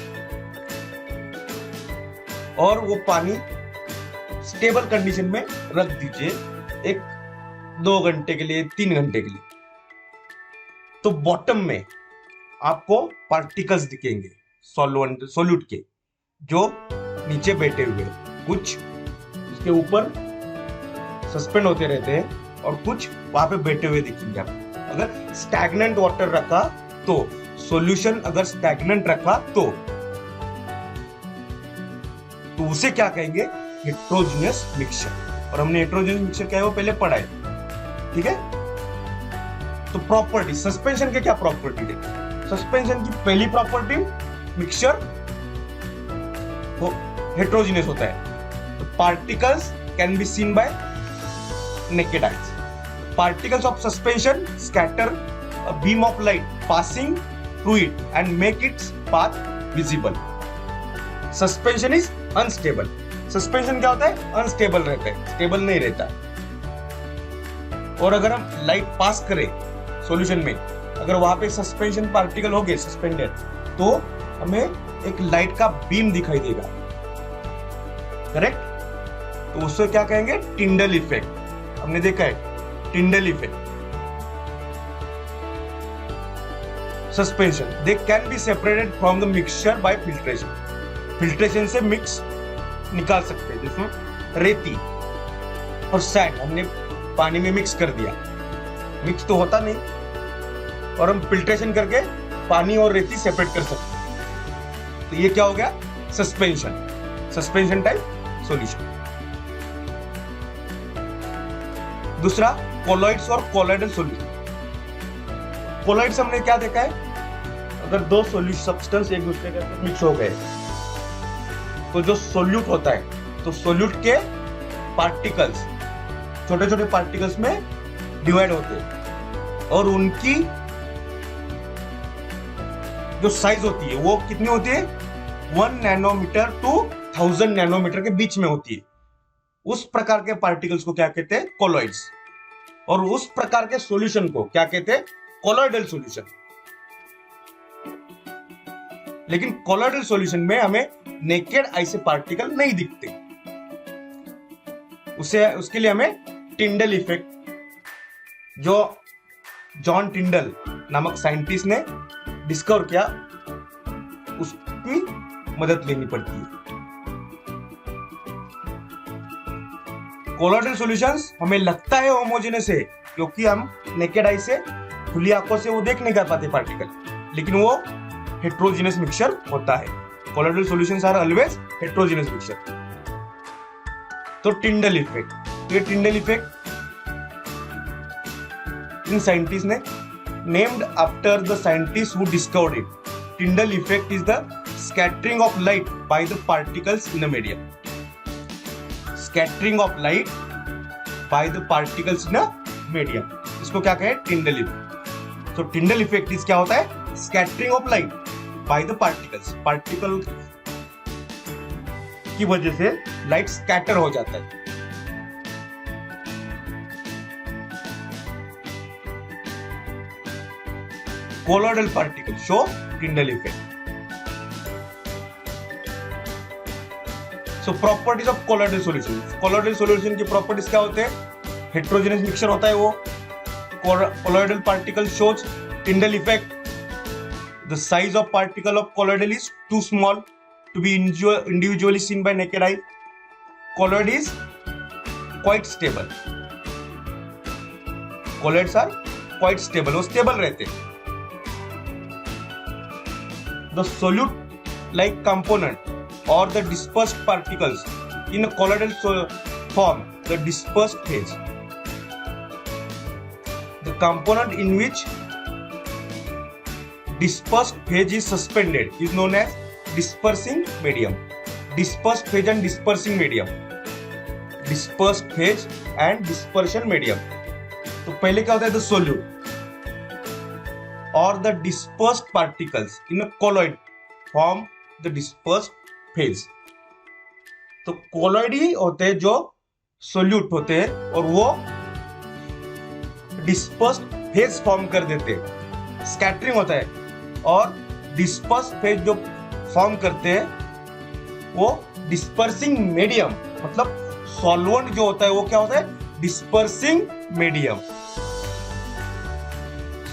और वो पानी स्टेबल कंडीशन में रख दीजिए एक 2 घंटे के लिए, 3 घंटे के लिए। तो बॉटम में आपको पार्टिकल्स दिखेंगे सोल्यूट के, जो नीचे बैठे हुए, कुछ इसके ऊपर सस्पेंड होते रहते हैं और कुछ वहां पे बैठे हुए दिखेंगे आपको। अगर स्टैग्नेंट वाटर रखा तो, सॉल्यूशन अगर स्टैग्नेंट रखा तो उसे क्या कहेंगे? Heterogeneous mixture. और हमने हेट्रोजीनियस मिक्सचर क्या है वो पहले पढ़ा है, ठीक है। तो प्रॉपर्टी, सस्पेंशन के क्या प्रॉपर्टी है? सस्पेंशन की पहली प्रॉपर्टी, मिक्सचर हेट्रोजीनियस होता है। तो particles can be seen by naked eyes. Particles of suspension scatter a beam of light passing through it and make its path visible. Suspension is unstable. Suspension क्या होता है? Unstable रहता है, stable नहीं रहता। और अगर हम लाइट पास करें सॉल्यूशन में, अगर वहां पे सस्पेंशन पार्टिकल हो गए सस्पेंडेड, तो हमें एक लाइट का बीम दिखाई देगा, करेक्ट? तो उससे क्या कहेंगे? Tyndall effect. हमने देखा है Tyndall effect. Suspension, they can be separated from the mixture by filtration. Filtration से मिक्स निकाल सकते हैं, जिसमें रेती और सैंड हमने पानी में मिक्स कर दिया, मिक्स तो होता नहीं, और हम फिल्ट्रेशन करके पानी और रेती सेपरेट कर सकते हैं। तो ये क्या हो गया? Suspension, suspension type solution. दूसरा, कोलॉइड्स और कोलॉइडल सॉल्यूशन। कोलॉइड्स हमने क्या देखा है? अगर दो सॉल्यूशन सब्सटेंस एक दूसरे के साथ मिक्स हो गए, तो जो सोल्यूट होता है, तो सोल्यूट के पार्टिकल्स छोटे छोटे पार्टिकल्स में डिवाइड होते हैं, और उनकी जो साइज होती है वो कितनी होती है? 1 नैनोमीटर टू 1000 नैनोमीटर के बीच में होती है। उस प्रकार के पार्टिकल्स को क्या कहते हैं? कोलॉइड्स। और उस प्रकार के सॉल्यूशन को क्या कहते हैं? Colloidal solution. लेकिन कोलॉइडल सॉल्यूशन में हमें नेकेड आई से पार्टिकल नहीं दिखते। उसके लिए हमें टिंडल इफेक्ट, जो जॉन टिंडल नामक साइंटिस्ट ने डिस्कवर किया, उसकी मदद लेनी पड़ती है। कोलॉइडल सॉल्यूशंस हमें लगता है होमोजेनस है क्योंकि हम नेकेड आई से, खुली आंखों से वो देख नहीं कर पाते पार्टिकल, लेकिन वो हेट्रोजेनस मिक्सचर होता है। Colloidal solutions are always heterogeneous mixture. तो टिंडल इफेक्ट, तो ये टिंडल इफेक्ट इन साइंटिस्ट ने named after the scientist who discovered it. Tyndall effect is the scattering of light by the particles in a medium. Scattering of light by the particles in a medium, इसको क्या कहें? Tyndall effect. तो Tyndall effect इस क्या होता है? Scattering of light by the particles, particle की वजह से लाइट स्कैटर हो जाता है। Colloidal particle show Tyndall effect. So properties of colloidal solution, colloidal solution की प्रॉपर्टीज क्या होते हैं? हेट्रोजेनस मिक्सचर होता है वो। Colloidal particle shows Tyndall effect. The size of particle of colloidal is too small to be individually seen by naked eye. Colloid is quite stable, colloids are quite stable, वो stable रहते हैं। The solute like component or the dispersed particles in a colloidal form the dispersed phase. The component in which dispersed phase is suspended is known as dispersing medium. Dispersed phase and dispersing medium. Dispersed phase and dispersion medium. तो पहले क्या होता है? The solute or the dispersed particles in a colloid form the dispersed phase. तो colloid ही होते हैं जो solute होते हैं और वो डिस्पर्स्ड फेज फॉर्म कर देते हैं, स्कैटरिंग होता है। और डिस्पर्स्ड फेज जो फॉर्म करते हैं वो डिस्पर्सिंग मीडियम, मतलब सॉल्वेंट जो होता है वो क्या होता है? Dispersing medium.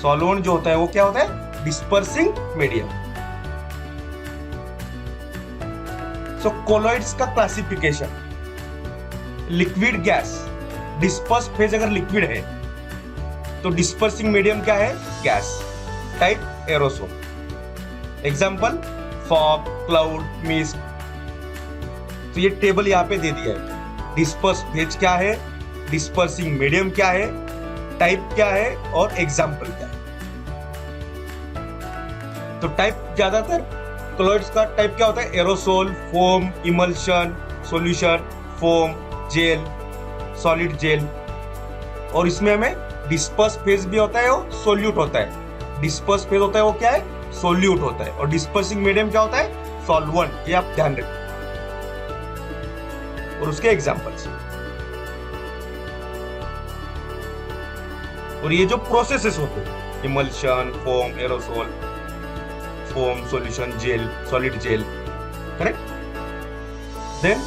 सॉल्वेंट जो होता है वो क्या होता है? Dispersing medium. सो कोलॉइड्स का classification, liquid gas, disperse phase अगर लिक्विड है तो डिस्पर्सिंग मीडियम क्या है? Gas. Type aerosol. Example fog, cloud, mist. तो ये टेबल यहां पे दे दिया है। डिस्पर्स फेज क्या है, डिस्पर्सिंग मीडियम क्या है, टाइप क्या है और एग्जांपल क्या है। तो टाइप ज्यादातर कोलॉइड्स का टाइप क्या होता है? Aerosol, foam, emulsion, solution, foam, gel, solid gel. और इसमें हमें डिस्पर्स फेज भी होता है और सोल्यूट होता है। डिस्पर्स फेज होता है वो क्या है? सोल्यूट होता है। और डिस्पर्सिंग मीडियम क्या होता है? सॉल्वेंट। ये आप ध्यान रखें। और उसके एग्जांपल्स, और ये जो प्रोसेसेस होते हैं, emulsion, foam, aerosol, foam, solution, gel, solid gel, correct. Then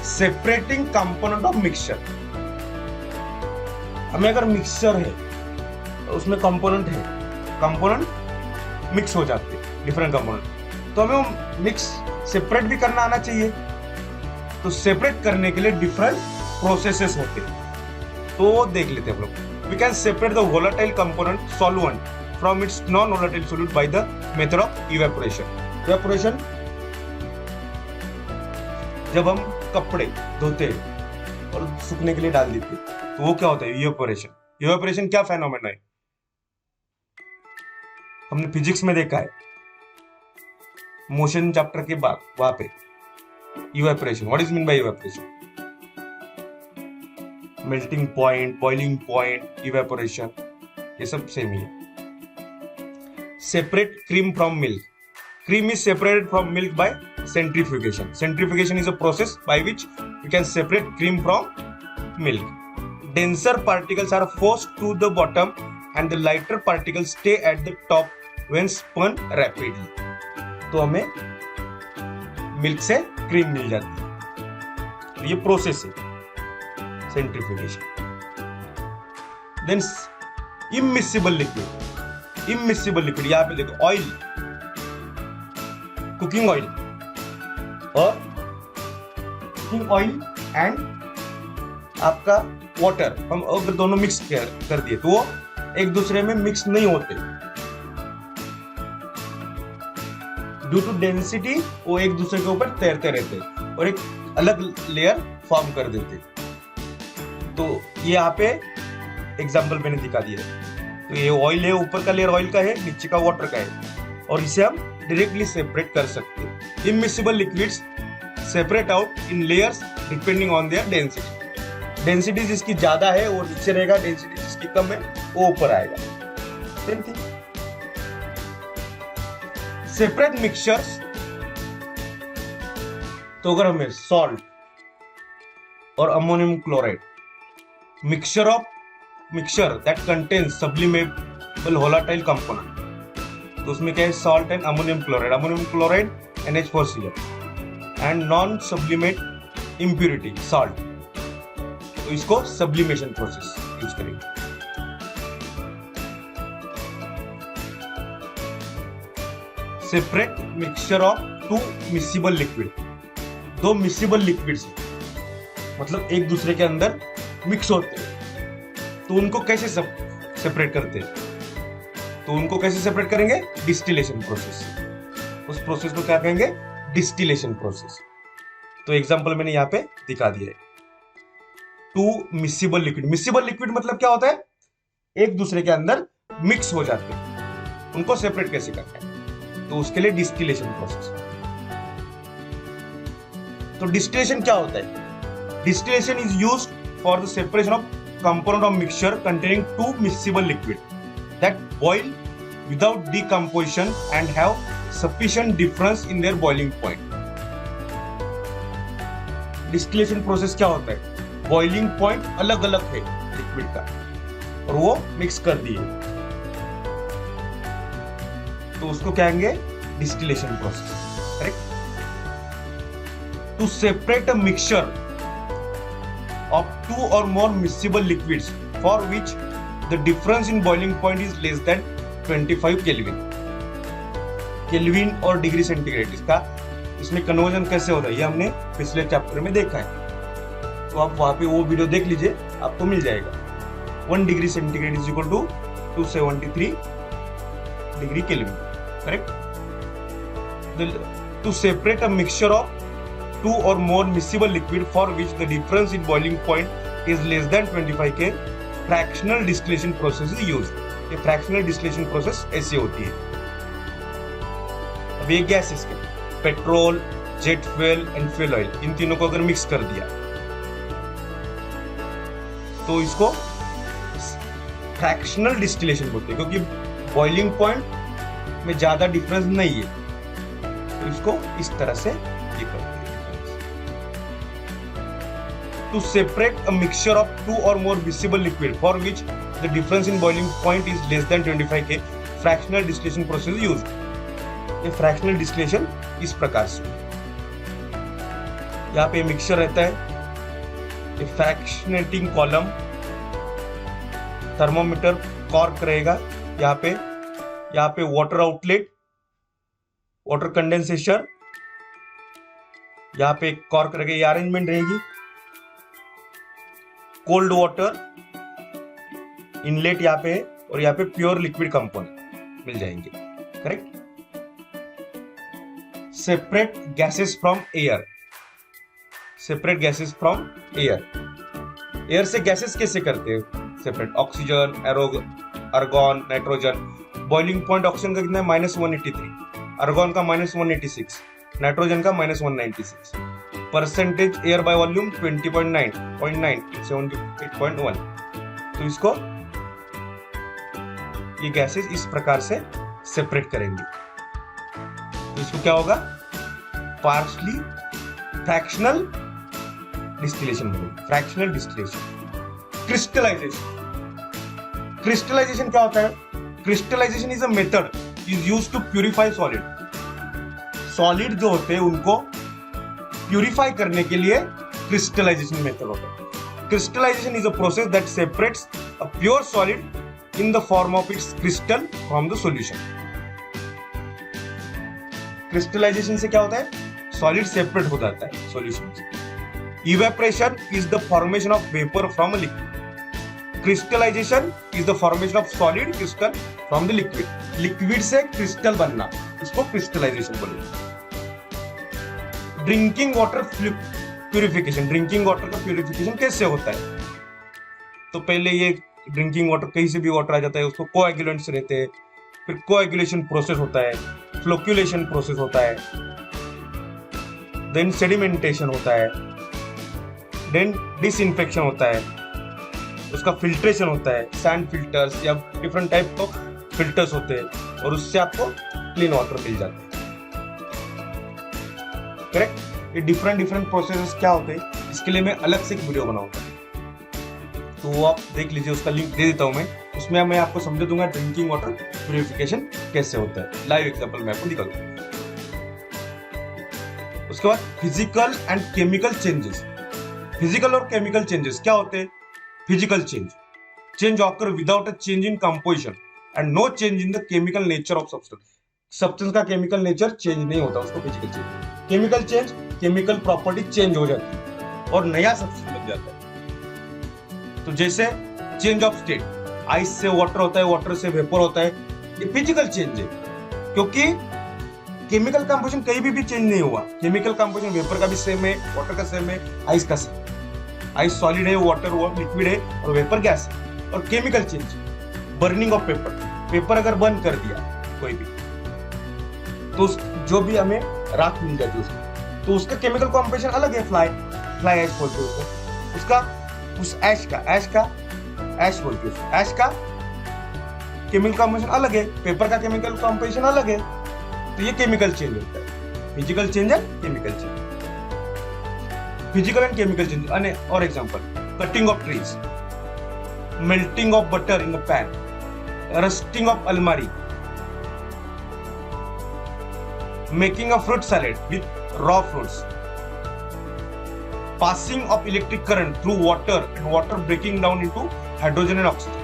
separating component of mixture. हमें अगर मिक्सचर है तो उसमें कंपोनेंट है, कंपोनेंट मिक्स हो जाते हैं, डिफरेंट कंपोनेंट, तो हमें मिक्स सेपरेट भी करना आना चाहिए। तो सेपरेट करने के लिए डिफरेंट प्रोसेसेस होते हैं, तो वो देख लेते हैं हम लोग। We can separate the volatile component solvent from its non-volatile solute by the method of evaporation. Evaporation, जब हम कपड़े धोते हैं और सूखने के लिए डाल देते हैं तो वो क्या होता है? इवेपोरेशन। इवेपोरेशन क्या फेनोमेना है? हमने फिजिक्स में देखा है, मोशन चैप्टर के बाद वहां पे evaporation. What is mean bye evaporation? Melting point, boiling point, evaporation, ये सब सेम ही है। Separate cream from milk. Cream is separated from milk by centrifugation. Centrifugation is a process by which we can separate cream from milk. Denser particles are forced to the bottom and the lighter particles stay at the top when spun rapidly. तो हमें milk से cream मिल जाती है। तो ये process है centrifugation. Then immiscible liquid, immiscible liquid यहाँ पे देखो ऑयल, कुकिंग ऑयल और कुकिंग ऑयल एंड आपका वाटर, हम अगर दोनों मिक्स कर दिए तो वो एक दूसरे में मिक्स नहीं होते। ड्यू टू डेंसिटी वो एक दूसरे के ऊपर तैरते रहते और एक अलग लेयर फॉर्म कर देते। तो ये यहाँ पे एग्जांपल मैंने दिखा दिया। तो ये ऑयल है, ऊपर का लेयर ऑयल का है, नीचे का वाटर का है, और इसे हम डायरेक्टली सेपरेट कर सकते हैं। Immiscible liquids separate out in layers depending on their density. Density जिसकी ज्यादा है वो नीचे रहेगा, डेंसिटी जिसकी कम है वो ऊपर आएगा। Same thing. सेपरेट मिक्सचर्स, तो अगर हमें सॉल्ट और ammonium chloride mixture that contains sublimable volatile component, तो उसमें क्या है, salt and ammonium chloride NH4Cl and non sublimate impurity salt, तो इसको सब्लिमेशन प्रोसेस यूज करेंगे। Separate mixture of two miscible liquid, दो मिसिबल लिक्विड्स मतलब एक दूसरे के अंदर मिक्स होते हैं, तो उनको कैसे सेपरेट करते हैं? तो उनको कैसे सेपरेट करेंगे? Distillation process. उस प्रोसेस को क्या कहेंगे? Distillation process. तो एग्जांपल मैंने यहाँ पे दिखा दिया है। Two miscible liquid, miscible liquid मतलब क्या होता है? एक दूसरे के अंदर मिक्स हो जाते हैं, उनको सेपरेट कैसे करना है? तो उसके लिए डिस्टिलेशन प्रोसेस। तो डिस्टिलेशन क्या होता है? Distillation is used for the separation of component of mixture containing two miscible liquid that boil without decomposition and have sufficient difference in their boiling point. Distillation process क्या होता है? Boiling point अलग अलग है liquid का और वो mix कर दिए, तो उसको क्या कहेंगे? Distillation process. Correct. To separate a mixture of two or more miscible liquids for which the difference in boiling point is less than 25 Kelvin। Kelvin और डिग्री सेंटीग्रेड, इसमें कन्वर्जन कैसे होता है ये हमने पिछले चैप्टर में देखा है, तो आप वहां पे वो वीडियो देख लीजिए, आपको मिल जाएगा। 1 degree centigrade is equal to 273 degree kelvin. Correct. To separate a mixture of two or more miscible liquid for which the difference in boiling point is less than 25 K, fractional distillation process is used। ये fractional distillation process ऐसी होती है। अब ये gases के petrol, jet fuel and fuel oil, इन तीनों को अगर मिक्स कर दिया तो इसको फ्रैक्शनल डिस्टिलेशन बोलते हैं, क्योंकि बॉइलिंग पॉइंट में ज्यादा डिफरेंस नहीं है, तो इसको इस तरह से लिखते हैं। To separate a mixture of two or more miscible liquid for which the difference in boiling point is less than 25 K, fractional distillation process is used। ये fractional distillation इस प्रकार से, यहाँ पे मिक्सचर रहता है, ये फ्रैक्शनेटिंग कॉलम, थर्मोमीटर, कॉर्क रहेगा यहाँ पे वाटर आउटलेट, वाटर कंडेंसेशन, यहाँ पे कॉर्क रहेगा, ये अरेंजमेंट रहेगी। कोल्ड वाटर इनलेट यहाँ पे है और यहाँ पे प्योर लिक्विड कंपोनेंट मिल जाएंगे। Correct. Separate gases from air, separate gases from air. Air से गैसेस कैसे करते हैं separate? Oxygen, argon, nitrogen. Boiling point oxygen का कितना है? -183, आर्गन का -186, नाइट्रोजन का -196। Percentage air by volume 20.9, 78.1। तो इसको ये गैसेस इस प्रकार से सेपरेट करेंगे, तो इसको क्या होगा? पार्शली फ्रैक्शनल डिस्टिलेशन बोलेंगे। Fractional distillation. क्रिस्टलाइजेशन, क्रिस्टलाइजेशन क्या होता है? Crystallization is a method is used to purify solid. Solid जो होते हैं उनको प्यूरिफाई करने के लिए क्रिस्टलाइजेशन मेथड होता है। Crystallization is a process that separates a pure solid in the form of its crystal from the solution. Crystallization से क्या होता है, सॉलिड सेपरेट हो जाता है सॉल्यूशन से। Evaporation is the formation of vapour from a liquid. Crystallization is the formation of solid crystal from the liquid. Liquid से crystal बनना, इसको क्रिस्टलाइजेशन बोलते हैं। Drinking water purification, drinking water का प्यूरिफिकेशन कैसे होता है? तो पहले ये ड्रिंकिंग वाटर, कहीं से भी वाटर आ जाता है, उसको कोएगुलेंट्स रहते हैं, फिर कोएगुलेशन प्रोसेस होता है, फ्लोक्यूलेशन प्रोसेस होता है, देन सेडिमेंटेशन होता है, देन डिसइंफेक्शन होता है, उसका फिल्ट्रेशन होता है, सैंड फिल्टर्स या डिफरेंट टाइप ऑफ फिल्टर्स होते हैं, और उससे आपको क्लीन वाटर मिल जाता है। करेक्ट? ये डिफरेंट प्रोसेसेस क्या होते हैं, इसके लिए मैं अलग से एक वीडियो बनाऊंगा, तो वो आप देख लीजिए, उसका लिंक दे देता हूं मैं, उसमें मैं आपको समझा दूंगा ड्रिंकिंग वाटर प्यूरिफिकेशन कैसे होता है। लाइव एग्जांपल मैं आपको दिखाऊंगा। उसके बाद physical and chemical changes. Physical और केमिकल चेंजेस क्या होते हैं? Physical change occur without a change in composition and no change in the chemical nature of substance का केमिकल नेचर चेंज नहीं होता, उसको physical change. Chemical change, chemical property change हो जाती है और नया सब्सटेंस बन जाता है। तो जैसे चेंज ऑफ स्टेट, आइस से वाटर होता है, वाटर से वेपर होता है, ये फिजिकल चेंज है, क्योंकि केमिकल कंपोजिशन कहीं भी चेंज नहीं हुआ। केमिकल कंपोजिशन वेपर का भी सेम है, वाटर का सेम है, आइस का सेम। आइस सॉलिड है, वाटर लिक्विड है, और वेपर गैस है। और chemical change, burning of paper अगर बर्न कर दिया कोई भी, तो जो भी हमें राख मिल जाती है उसमें, तो उसका केमिकल कंपोजिशन अलग है। फ्लाई ऐश बोलते हैं उसका, उस ऐश बोलते हैं, ऐश का केमिकल कंपोजिशन अलग है, पेपर का केमिकल कंपोजिशन अलग है। तो ये केमिकल चेंज होता है, फिजिकल चेंज है, chemical change. Physical and chemical change. और example, cutting of trees, melting of butter in a pan, rusting of अलमारी, making a fruit salad with raw fruits, passing of electric current through water and water breaking down into hydrogen and oxygen।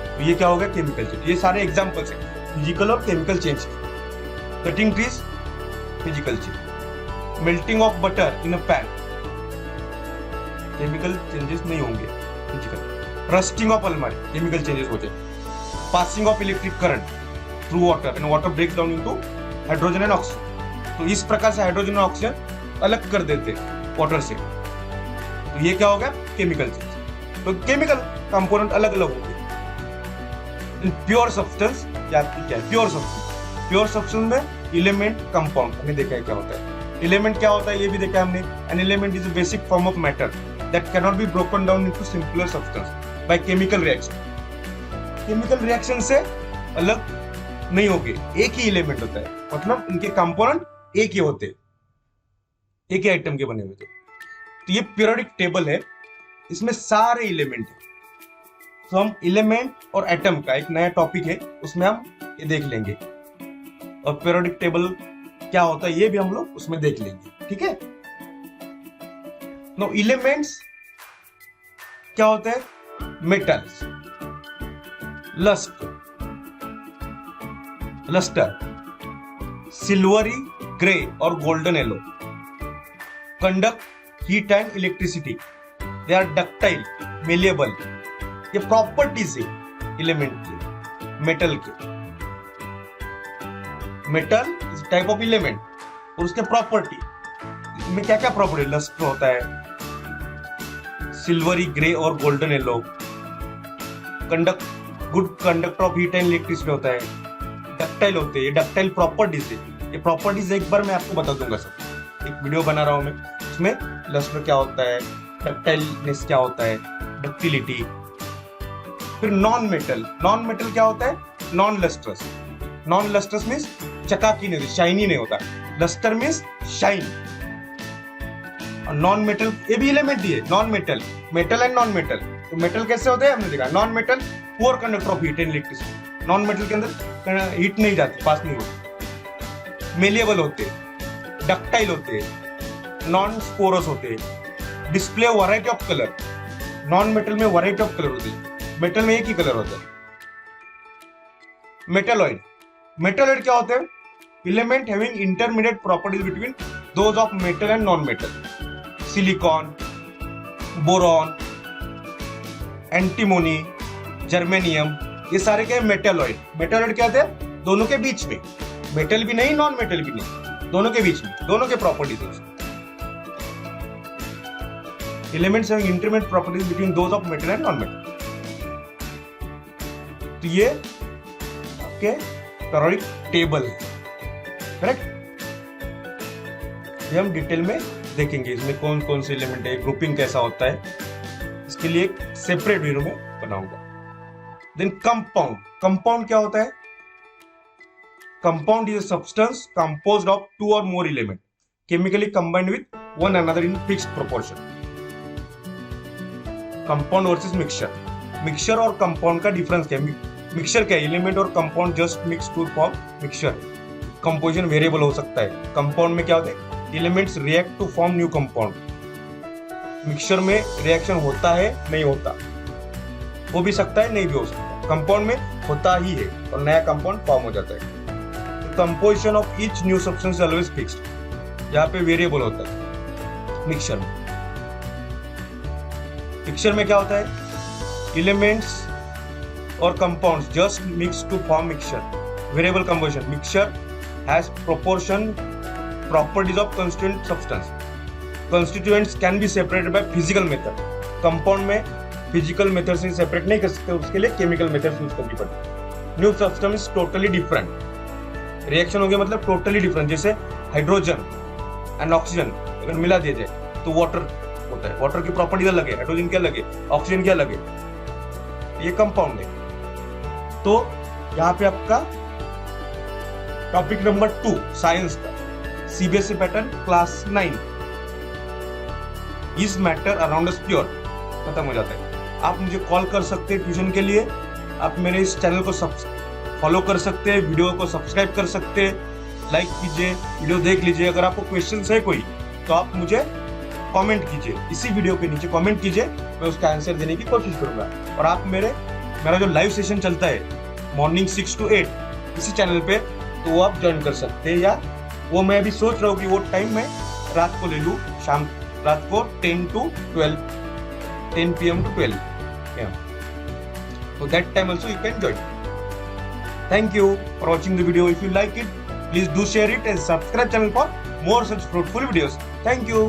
तो ये क्या होगा? Chemical change. ये सारे examples हैं physical और chemical change. Cutting trees, physical change. Melting of butter in a pan, chemical changes नहीं होंगे, फिजिकल। रस्टिंग ऑफ अलमारी, केमिकल चेंजेस हो जाए। Passing of electric current through water and water break down into hydrogen and oxygen. तो इस प्रकार से hydrogen और ऑक्सीजन अलग कर देते वाटर से। तो ये क्या हो गया? Chemical change. तो केमिकल कंपोनेंट अलग अलग होंगे। इन प्योर सब्सटेंस क्या है? प्योर सब्सटेंस में एलिमेंट, कंपाउंड हमने देखा है क्या होता है। एलिमेंट क्या होता है ये भी देखा है हमने। An element is a basic form of matter that can not be broken down into simpler substance by chemical reaction. Chemical reaction से अलग नहीं होंगे, एक ही एलिमेंट होता है, मतलब इनके कंपोनेंट एक ही होते हैं, एक ही आइटम के बने हुए थे। तो ये पीरियोडिक टेबल है, इसमें सारे एलिमेंट है। तो हम एलिमेंट और एटम का एक नया टॉपिक है, उसमें हम ये देख लेंगे, और पीरियोडिक टेबल क्या होता है ये भी हम लोग उसमें देख लेंगे। ठीक है। नो एलिमेंट्स क्या होते हैं? मेटल्स, लस्टर, सिल्वरी ग्रे और golden yellow, conduct heat and electricity, they are ductile, malleable. ये प्रॉपर्टीज है एलिमेंट के, मेटल के। Metal is type of element और उसके प्रॉपर्टी में क्या क्या प्रॉपर्टी? लस्टर होता है, सिल्वरी ग्रे और golden yellow, good conductor of heat and electricity होता है, डक्टाइल होते हैं। ये डक्टाइल प्रॉपर्टीज है। ये प्रॉपर्टीज एक बार मैं आपको बता दूंगा सब, एक वीडियो बना रहा हूं मैं, उसमें लस्टर क्या होता है, डक्टाइलनेस क्या होता है, डक्टिलिटी। फिर नॉन मेटल क्या होता है? नॉन लस्ट्रस मीन्स चकाकी नहीं, शाइनी नहीं होता। Lustre means shine. और नॉन मेटल ये भी एलिमेंट ही है, non metal and non metal. तो मेटल कैसे होते हैं हमने देखा, non metal poor conductor of heat and electricity. Non metal के अंदर हीट नहीं जाती, पास नहीं होती। मेलिएबल होते, डक्टाइल होते, नॉन स्पोरस होते, display variety of colour, non metal में वैरायटी ऑफ कलर होते, मेटल में एक ही कलर होता है। मेटलॉइड, मेटलॉइड क्या होते हैं? Element having intermediate properties between those of metal and non metal, silicon, boron, antimony, germanium, ये सारे क्या है? मेटलॉइड। मेटलॉइड क्या होते हैं? दोनों के बीच में, मेटल भी नहीं नॉन मेटल भी नहीं, दोनों के बीच में, दोनों के प्रॉपर्टीज है। Elements having intermediate properties between those of metal and non metal. तो ये आपके पेरियोडिक टेबल है, करेक्ट? ये हम डिटेल में देखेंगे, इसमें कौन कौन से एलिमेंट है, ग्रुपिंग कैसा होता है, इसके लिए एक सेपरेट वीडियो में बनाऊंगा। देन कंपाउंड, कंपाउंड क्या होता है? Compound is a substance composed of two और more element chemically combined with one another in fixed proportion. Compound versus mixture, mixture और कंपाउंड का डिफरेंस क्या है? मिक्सचर क्या है? एलिमेंट और compound just mix to form mixture. Composition variable हो सकता है। कंपाउंड में क्या होता है? Elements react to form new compound. Mixture में रिएक्शन होता है, नहीं होता, हो भी सकता है, नहीं भी हो सकता। कंपाउंड में होता ही है और नया कंपाउंड फॉर्म हो जाता है। Composition of each new substance always fixed, यहाँ पे वेरिएबल होता है मिक्सचर में। मिक्सचर में क्या होता है? एलिमेंट्स और compounds just mix to form mixture. Variable composition, mixture has proportion properties of constituent substance. Constituents can be separated by physical method. Compound में फिजिकल मेथड से सेपरेट नहीं कर सकते, उसके लिए केमिकल मेथड यूज करनी पड़ती है। New substance totally different, reaction हो गया मतलब टोटली डिफरेंट। जैसे हाइड्रोजन एंड ऑक्सीजन अगर मिला दिया जाए तो वाटर होता है, वाटर की प्रॉपर्टीज अलग है, हाइड्रोजन क्या अलग है, ऑक्सीजन क्या अलग है, ये कंपाउंड है। तो यहाँ पे आपका टॉपिक नंबर 2 साइंस का CBSE pattern class 9 is matter around us pure खत्म हो जाता है। आप मुझे कॉल कर सकते हैं ट्यूशन के लिए, आप मेरे इस चैनल को फॉलो कर सकते हैं, वीडियो को सब्सक्राइब कर सकते हैं, लाइक कीजिए, वीडियो देख लीजिए। अगर आपको क्वेश्चंस है कोई तो आप मुझे कमेंट कीजिए, इसी वीडियो के नीचे कमेंट कीजिए, मैं उसका आंसर देने की कोशिश करूंगा। और आप मेरा जो लाइव सेशन चलता है मॉर्निंग 6 to 8 इसी चैनल पे, तो वो आप ज्वाइन कर सकते हैं। या वो मैं अभी सोच रहा हूँ कि वो टाइम मैं रात को ले लूँ, रात को 10 PM to 12 PM. So that time also you can join. Thank you for watching the video. If you like it, please do share it and subscribe channel for more such fruitful videos. Thank you.